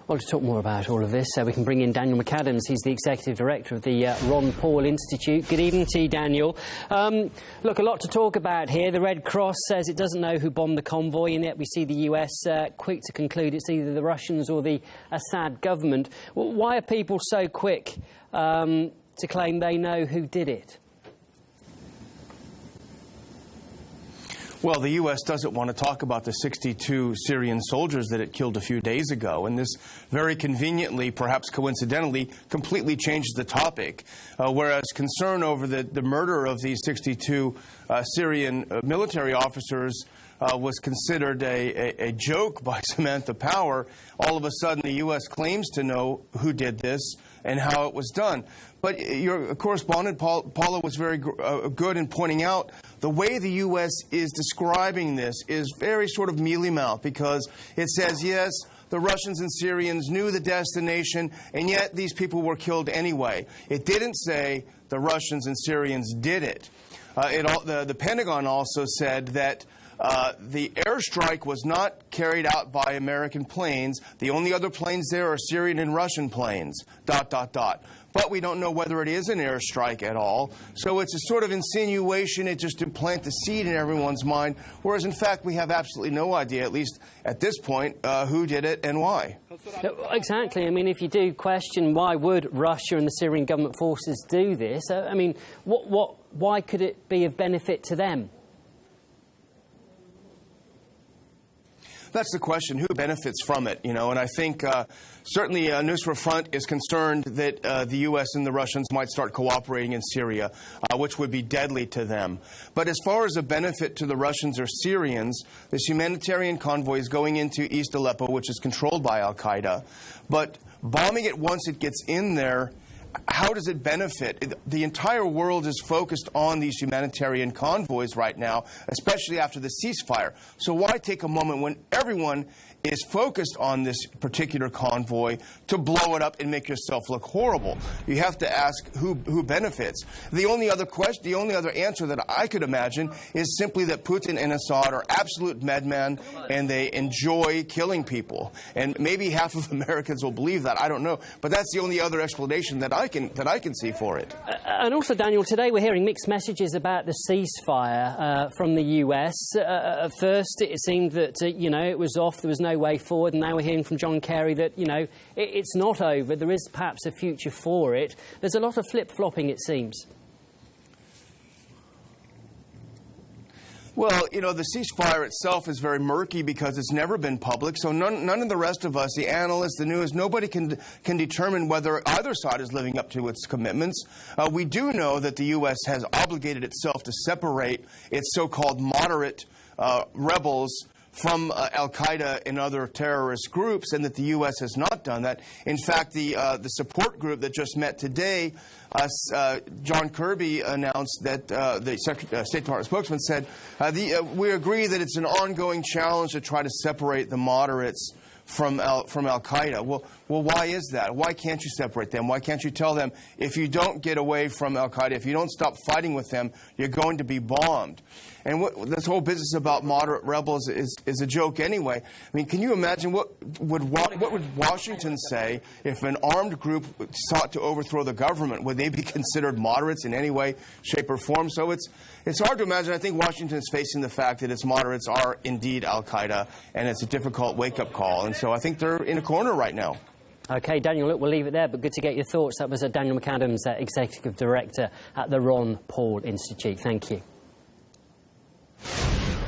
Well, to talk more about all of this, we can bring in Daniel McAdams. He's the Executive Director of the Ron Paul Institute. Good evening to you, Daniel. Look, a lot to talk about here. The Red Cross says it doesn't know who bombed the convoy, and yet we see the US quick to conclude it's either the Russians or the Assad government. Well, why are people so quick to claim they know who did it? Well, the U.S. doesn't want to talk about the 62 Syrian soldiers that it killed a few days ago, and this very conveniently, perhaps coincidentally, completely changes the topic, whereas concern over the murder of these 62 Syrian military officers was considered a joke by Samantha Power. All of a sudden, the U.S. claims to know who did this and how it was done. But your correspondent, Paula, was very good in pointing out the way the U.S. is describing this is very sort of mealy-mouthed, because it says, yes, the Russians and Syrians knew the destination, and yet these people were killed anyway. It didn't say the Russians and Syrians did it. The Pentagon also said that the airstrike was not carried out by American planes. The only other planes there are Syrian and Russian planes, ... But we don't know whether it is an airstrike at all. So it's a sort of insinuation. It just to plant the seed in everyone's mind, whereas, in fact, we have absolutely no idea, at least at this point, who did it and why. Exactly. I mean, if you do question why would Russia and the Syrian government forces do this, I mean, why could it be of benefit to them? That's the question. Who benefits from it? And I think certainly Nusra Front is concerned that the U.S. and the Russians might start cooperating in Syria, which would be deadly to them. But as far as a benefit to the Russians or Syrians, this humanitarian convoy is going into East Aleppo, which is controlled by al-Qaeda. But bombing it once it gets in there, how does it benefit? The entire world is focused on these humanitarian convoys right now, especially after the ceasefire. So why take a moment when everyone is focused on this particular convoy to blow it up and make yourself look horrible? You have to ask who benefits. The only other answer that I could imagine is simply that Putin and Assad are absolute madmen and they enjoy killing people. And maybe half of Americans will believe that. I don't know. But that's the only other explanation that I can see for it. And also, Daniel, today we're hearing mixed messages about the ceasefire from the US. At first, it seemed that, it was off, there was no way forward, and now we're hearing from John Kerry that, it's not over, there is perhaps a future for it. There's a lot of flip-flopping, it seems. Well, the ceasefire itself is very murky because it's never been public, so none of the rest of us, the analysts, the news, nobody can determine whether either side is living up to its commitments. We do know that the U.S. has obligated itself to separate its so-called moderate rebels from al-Qaeda and other terrorist groups, and that the U.S. has not done that. In fact, the support group that just met today, John Kirby announced that the State Department spokesman said, we agree that it's an ongoing challenge to try to separate the moderates from al-Qaeda. Well, why is that? Why can't you separate them? Why can't you tell them, if you don't get away from al-Qaeda, if you don't stop fighting with them, you're going to be bombed? And this whole business about moderate rebels is a joke anyway. I mean, can you imagine what would Washington say if an armed group sought to overthrow the government? Would they be considered moderates in any way, shape, or form? So it's hard to imagine. I think Washington is facing the fact that its moderates are indeed al-Qaeda, and it's a difficult wake-up call. And so I think they're in a corner right now. OK, Daniel, look, we'll leave it there, but good to get your thoughts. That was Daniel McAdams, Executive Director at the Ron Paul Institute. Thank you.